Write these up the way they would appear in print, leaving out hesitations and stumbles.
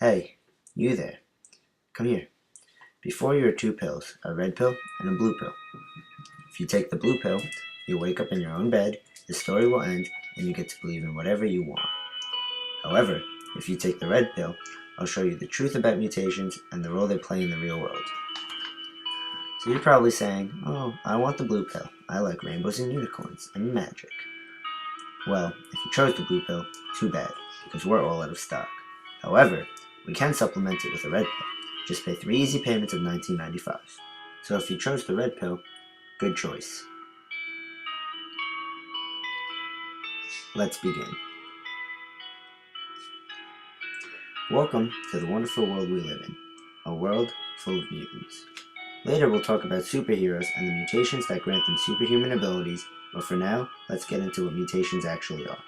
Hey, you there. Come here. Before you are two pills, a red pill and a blue pill. If you take the blue pill, you wake up in your own bed, the story will end, and you get to believe in whatever you want. However, if you take the red pill, I'll show you the truth about mutations and the role they play in the real world. So you're probably saying, oh, I want the blue pill. I like rainbows and unicorns and magic. Well, if you chose the blue pill, too bad, because we're all out of stock. However, we can supplement it with a red pill. Just pay 3 easy payments of $19.95. So if you chose the red pill, good choice. Let's begin. Welcome to the wonderful world we live in, a world full of mutants. Later we'll talk about superheroes and the mutations that grant them superhuman abilities, but for now, let's get into what mutations actually are.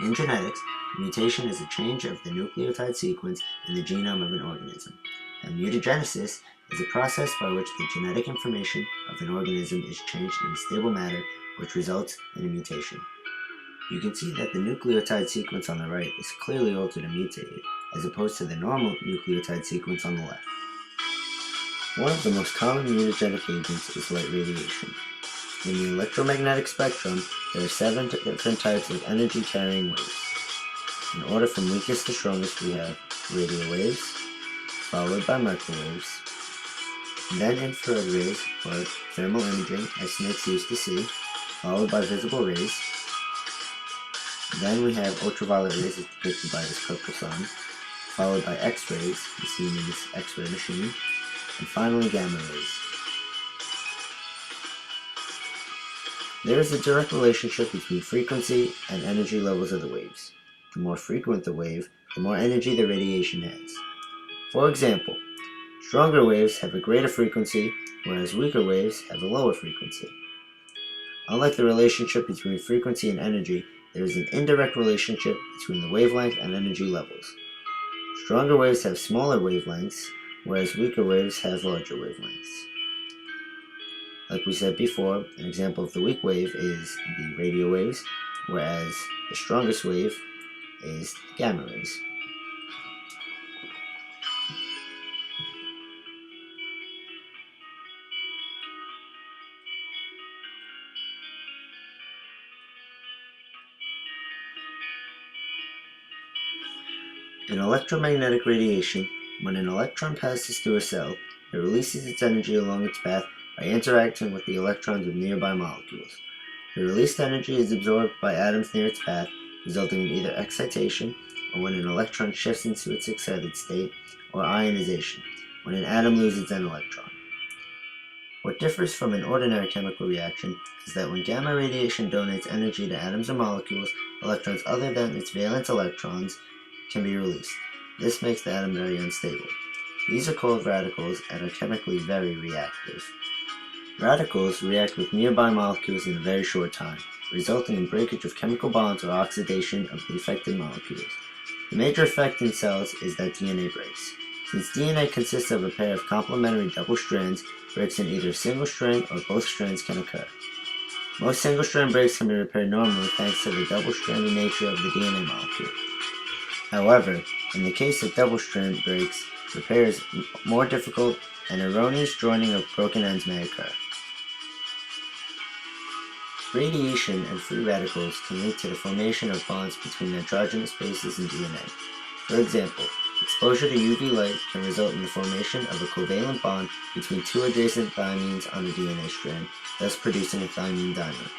In genetics, a mutation is a change of the nucleotide sequence in the genome of an organism, and mutagenesis is a process by which the genetic information of an organism is changed in a stable manner, which results in a mutation. You can see that the nucleotide sequence on the right is clearly altered and mutated, as opposed to the normal nucleotide sequence on the left. One of the most common mutagenic agents is light radiation. In the electromagnetic spectrum, there are 7 different types of energy-carrying waves. In order from weakest to strongest, we have radio waves, followed by microwaves, then infrared rays, or thermal imaging, as snakes used to see, followed by visible rays. Then we have ultraviolet rays, as depicted by this purple sun, followed by X-rays, as seen in this X-ray machine, and finally gamma rays. There is a direct relationship between frequency and energy levels of the waves. The more frequent the wave, the more energy the radiation has. For example, stronger waves have a greater frequency, whereas weaker waves have a lower frequency. Unlike the relationship between frequency and energy, there is an indirect relationship between the wavelength and energy levels. Stronger waves have smaller wavelengths, whereas weaker waves have larger wavelengths. Like we said before, an example of the weak wave is the radio waves, whereas the strongest wave is the gamma rays. In electromagnetic radiation, when an electron passes through a cell, it releases its energy along its path by interacting with the electrons of nearby molecules. The released energy is absorbed by atoms near its path, resulting in either excitation, or when an electron shifts into its excited state, or ionization, when an atom loses an electron. What differs from an ordinary chemical reaction is that when gamma radiation donates energy to atoms or molecules, electrons other than its valence electrons can be released. This makes the atom very unstable. These are called radicals and are chemically very reactive. Radicals react with nearby molecules in a very short time, resulting in breakage of chemical bonds or oxidation of the affected molecules. The major effect in cells is that DNA breaks. Since DNA consists of a pair of complementary double strands, breaks in either a single strand or both strands can occur. Most single-strand breaks can be repaired normally thanks to the double-stranded nature of the DNA molecule. However, in the case of double-strand breaks, repair is more difficult and erroneous joining of broken ends may occur. Radiation and free radicals can lead to the formation of bonds between nitrogenous bases in DNA. For example, exposure to UV light can result in the formation of a covalent bond between 2 adjacent thymines on a DNA strand, thus producing a thymine dimer.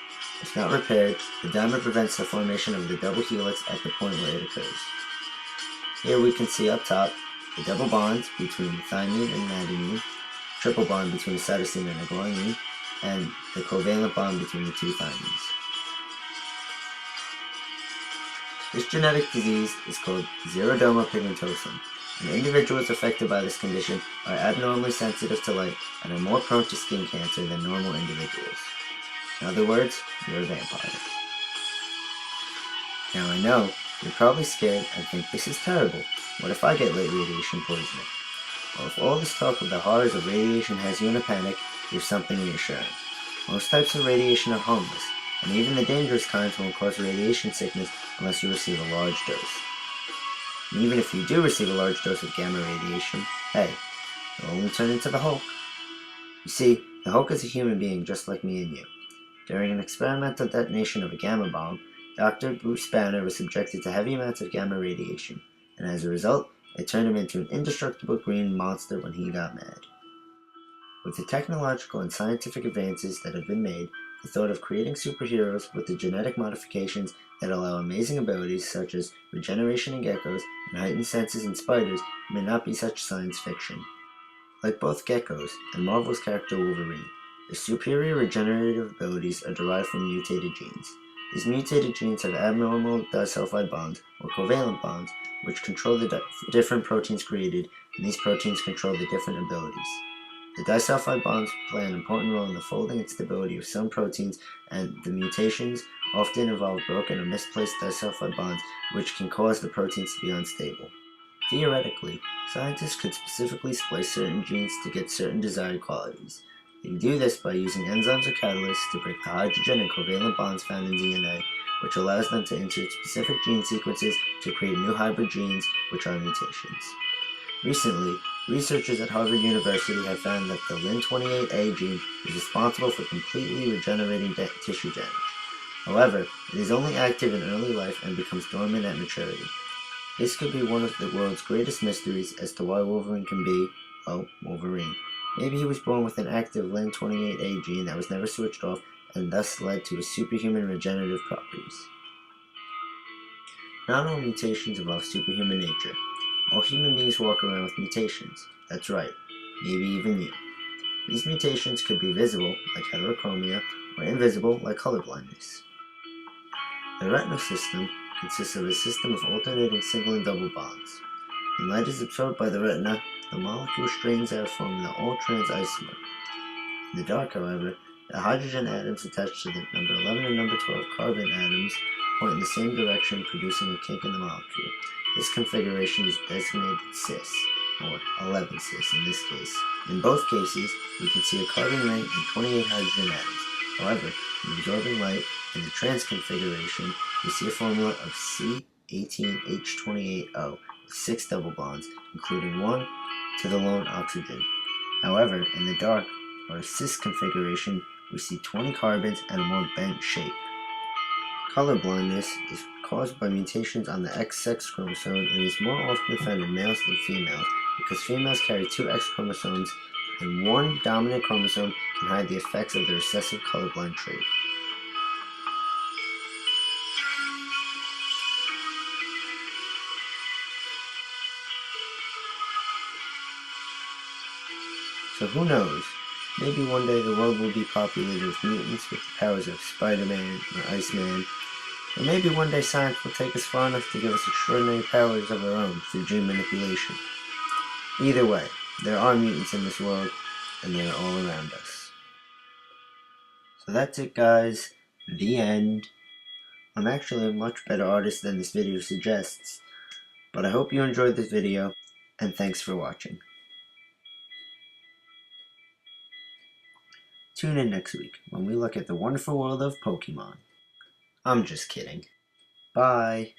If not repaired, the dimer prevents the formation of the double helix at the point where it occurs. Here we can see up top the double bonds between thymine and adenine, triple bond between cytosine and a guanine, and the covalent bond between the 2 thymines. This genetic disease is called xeroderma pigmentosum, and individuals affected by this condition are abnormally sensitive to light and are more prone to skin cancer than normal individuals. In other words, you're a vampire. Now I know, you're probably scared and think this is terrible. What if I get light radiation poisoning? Well, if all this talk of the horrors of radiation has you in a panic, here's something reassuring. Most types of radiation are harmless, and even the dangerous kinds won't cause radiation sickness unless you receive a large dose. And even if you do receive a large dose of gamma radiation, hey, you'll only turn into the Hulk. You see, the Hulk is a human being just like me and you. During an experimental detonation of a gamma bomb, Dr. Bruce Banner was subjected to heavy amounts of gamma radiation, and as a result, it turned him into an indestructible green monster when he got mad. With the technological and scientific advances that have been made, the thought of creating superheroes with the genetic modifications that allow amazing abilities such as regeneration in geckos and heightened senses in spiders may not be such science fiction. Like both geckos and Marvel's character Wolverine, their superior regenerative abilities are derived from mutated genes. These mutated genes have abnormal disulfide bonds, or covalent bonds, which control the different proteins created, and these proteins control the different abilities. The disulfide bonds play an important role in the folding and stability of some proteins, and the mutations often involve broken or misplaced disulfide bonds, which can cause the proteins to be unstable. Theoretically, scientists could specifically splice certain genes to get certain desired qualities. They do this by using enzymes or catalysts to break the hydrogen and covalent bonds found in DNA, which allows them to insert specific gene sequences to create new hybrid genes, which are mutations. Recently, researchers at Harvard University have found that the Lin28A gene is responsible for completely regenerating tissue damage. However, it is only active in early life and becomes dormant at maturity. This could be one of the world's greatest mysteries as to why Wolverine can be, well, Wolverine. Maybe he was born with an active Lin28A gene that was never switched off and thus led to his superhuman regenerative properties. Not all mutations involve superhuman nature. All human beings walk around with mutations. That's right, maybe even you. These mutations could be visible, like heterochromia, or invisible, like colorblindness. The retinal system consists of a system of alternating single and double bonds. When light is absorbed by the retina, the molecule strains out, forming the all-trans isomer. In the dark, however, the hydrogen atoms attached to the number 11 and number 12 carbon atoms point in the same direction, producing a kink in the molecule. This configuration is designated cis, or 11 cis in this case. In both cases, we can see a carbon ring and 28 hydrogen atoms. However, in absorbing light, in the trans configuration, we see a formula of C18H28O with 6 double bonds, including 1 to the lone oxygen. However, in the dark, or cis configuration, we see 20 carbons and a more bent shape. Color blindness is caused by mutations on the X sex chromosome and is more often found in males than females because females carry 2 X chromosomes and one dominant chromosome can hide the effects of the recessive colorblind trait. So who knows? Maybe one day the world will be populated with mutants with the powers of Spider-Man or Iceman. Or maybe one day science will take us far enough to give us extraordinary powers of our own through gene manipulation. Either way, there are mutants in this world, and they are all around us. So that's it, guys. The end. I'm actually a much better artist than this video suggests, but I hope you enjoyed this video, and thanks for watching. Tune in next week when we look at the wonderful world of Pokemon. I'm just kidding. Bye.